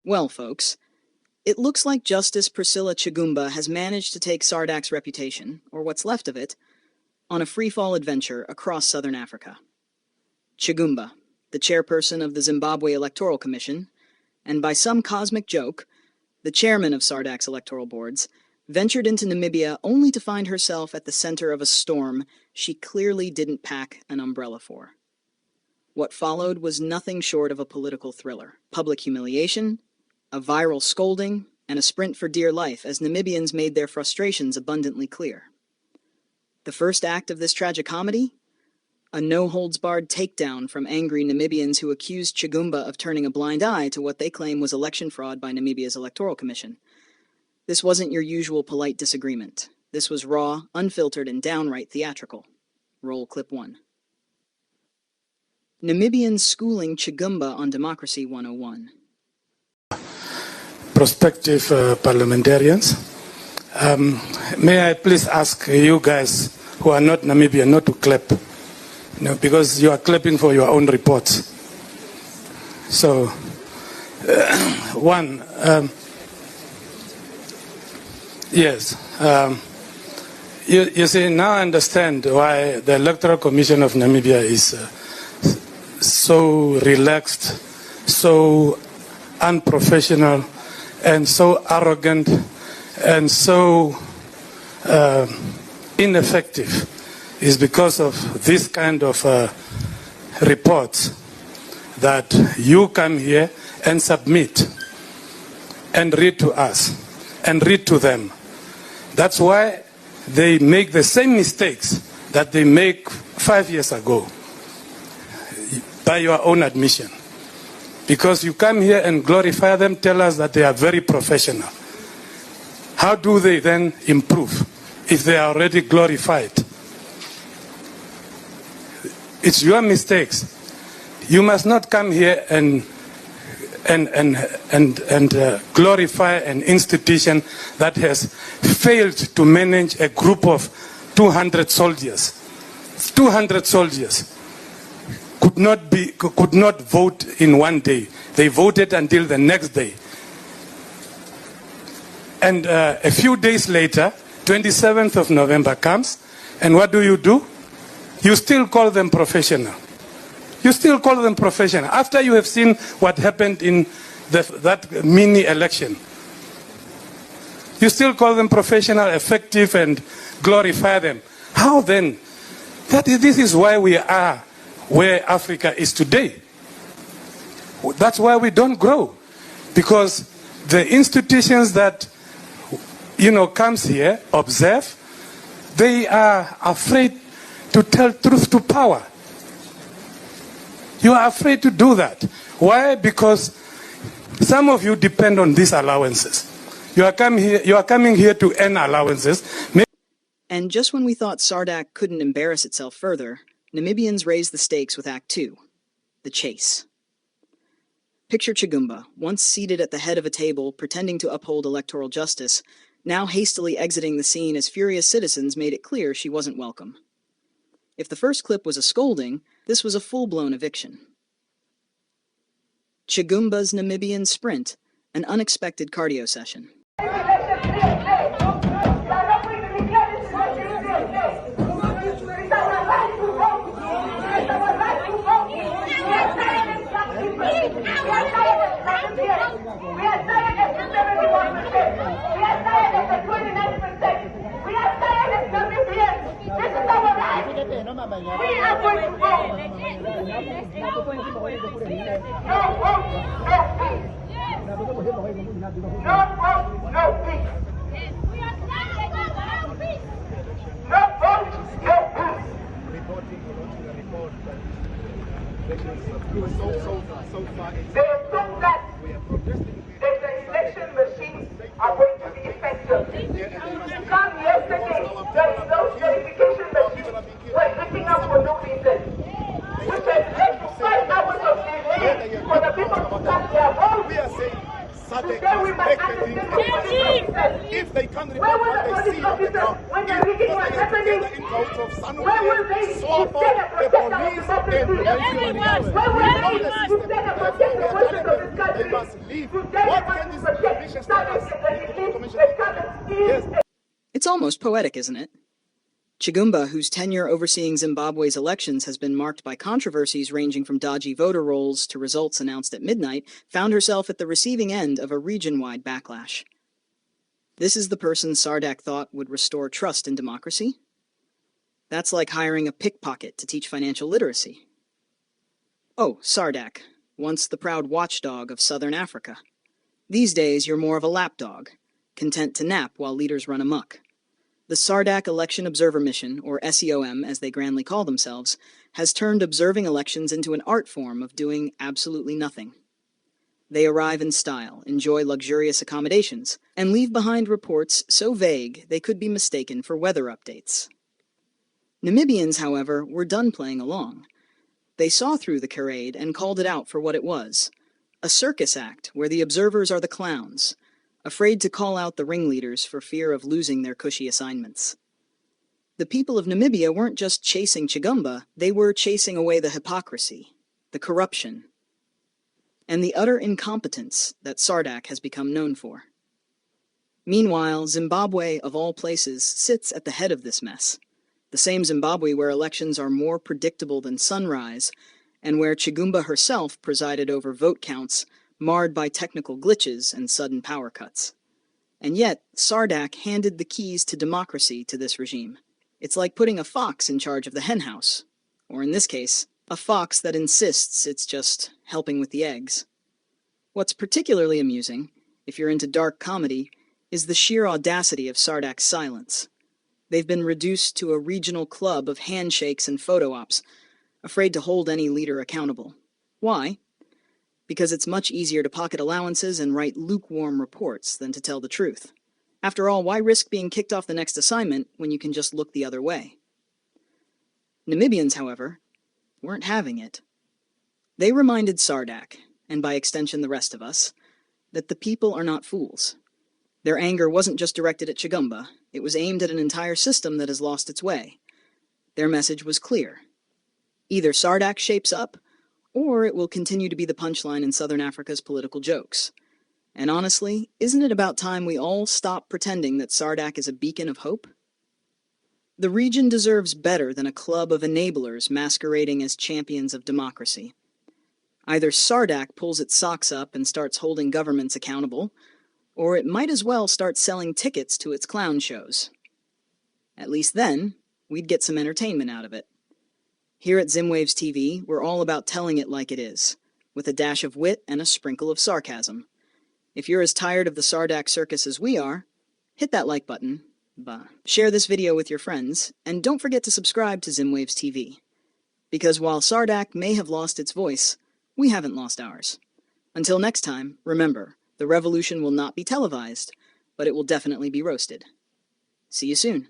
Well, folks, it looks like Justice Priscilla Chigumba has managed to take SARDak's reputation, or what's left of it, on a free-fall adventure across southern Africa. Chigumba, the chairperson of the Zimbabwe Electoral Commission, and by some cosmic joke, the chairman of SARDak's electoral boards, ventured into Namibia only to find herself at the center of a storm she clearly didn't pack an umbrella for. What followed was nothing short of a political thriller: public humiliation, a viral scolding, and a sprint for dear life as Namibians made their frustrations abundantly clear. The first act of this tragicomedy? A no-holds-barred takedown from angry Namibians who accused Chigumba of turning a blind eye to what they claim was election fraud by Namibia's Electoral Commission. This wasn't your usual polite disagreement. This was raw, unfiltered, and downright theatrical. Roll clip 1. Namibians schooling Chigumba on Democracy 101. Prospective parliamentarians, may I please ask you guys who are not Namibian not to clap, because you are clapping for your own reports. So, one, yes, you see, now I understand why the Electoral Commission of Namibia is so relaxed, so unprofessional, and so arrogant, and so ineffective, is because of this kind of reports that you come here and submit and read to us and read to them. That's why they make the same mistakes that they make 5 years ago, by your own admission. Because you come here and glorify them, tell us that they are very professional. How do they then improve if they are already glorified? It's your mistakes. You must not come here and glorify an institution that has failed to manage a group of 200 soldiers. 200 soldiers could not vote in one day. They voted until the next day. And a few days later, 27th of November comes, and what do? You still call them professional. You still call them professional after you have seen what happened in that mini election. You still call them professional, effective, and glorify them. How then? This is why we are where Africa is today. That's why we don't grow. Because the institutions that, comes here, observe, they are afraid to tell truth to power. You are afraid to do that. Why? Because some of you depend on these allowances. You are coming here to earn allowances. And just when we thought SARDak couldn't embarrass itself further, Namibians raised the stakes with Act 2, the chase. Picture Chigumba, once seated at the head of a table pretending to uphold electoral justice, now hastily exiting the scene as furious citizens made it clear she wasn't welcome. If the first clip was a scolding, this was a full-blown eviction. Chigumba's Namibian sprint, an unexpected cardio session. We are going to vote. No peace. They assume that the election machines are going to be effective. Come yesterday, there is no verification machine. We're picking up for no reason. Which has led to 5 hours of delay for the people to cast their votes. Today we must understand the police officers. If they can't Where report were the what they police see on the officers ground, when the rigging was happening? Where were they to stand and protect our democracy? Where were they to stand and protect the voices of this country? Today we must protect SADc and the elite that comes in. It's almost poetic, isn't it? Chigumba, whose tenure overseeing Zimbabwe's elections has been marked by controversies ranging from dodgy voter rolls to results announced at midnight, found herself at the receiving end of a region-wide backlash. This is the person SARDak thought would restore trust in democracy? That's like hiring a pickpocket to teach financial literacy. Oh, SARDak, once the proud watchdog of Southern Africa. These days, you're more of a lapdog, content to nap while leaders run amok. The SARDak Election Observer Mission, or SEOM as they grandly call themselves, has turned observing elections into an art form of doing absolutely nothing. They arrive in style, enjoy luxurious accommodations, and leave behind reports so vague they could be mistaken for weather updates. Namibians, however, were done playing along. They saw through the charade and called it out for what it was, a circus act where the observers are the clowns, afraid to call out the ringleaders for fear of losing their cushy assignments. The people of Namibia weren't just chasing Chigumba, they were chasing away the hypocrisy, the corruption, and the utter incompetence that SARDak has become known for. Meanwhile, Zimbabwe, of all places, sits at the head of this mess. The same Zimbabwe where elections are more predictable than sunrise, and where Chigumba herself presided over vote counts marred by technical glitches and sudden power cuts. And yet, SARDak handed the keys to democracy to this regime. It's like putting a fox in charge of the henhouse, or in this case, a fox that insists it's just helping with the eggs. What's particularly amusing, if you're into dark comedy, is the sheer audacity of SARDak's silence. They've been reduced to a regional club of handshakes and photo ops, afraid to hold any leader accountable. Why? Because it's much easier to pocket allowances and write lukewarm reports than to tell the truth. After all, why risk being kicked off the next assignment when you can just look the other way? Namibians, however, weren't having it. They reminded SARDak, and by extension the rest of us, that the people are not fools. Their anger wasn't just directed at Chigumba, it was aimed at an entire system that has lost its way. Their message was clear. Either SARDak shapes up, or it will continue to be the punchline in Southern Africa's political jokes. And honestly, isn't it about time we all stop pretending that SARDak is a beacon of hope? The region deserves better than a club of enablers masquerading as champions of democracy. Either SARDak pulls its socks up and starts holding governments accountable, or it might as well start selling tickets to its clown shows. At least then, we'd get some entertainment out of it. Here at Zimwaves TV, we're all about telling it like it is, with a dash of wit and a sprinkle of sarcasm. If you're as tired of the SARDak circus as we are, hit that like button, share this video with your friends, and don't forget to subscribe to Zimwaves TV. Because while SARDak may have lost its voice, we haven't lost ours. Until next time, remember, the revolution will not be televised, but it will definitely be roasted. See you soon.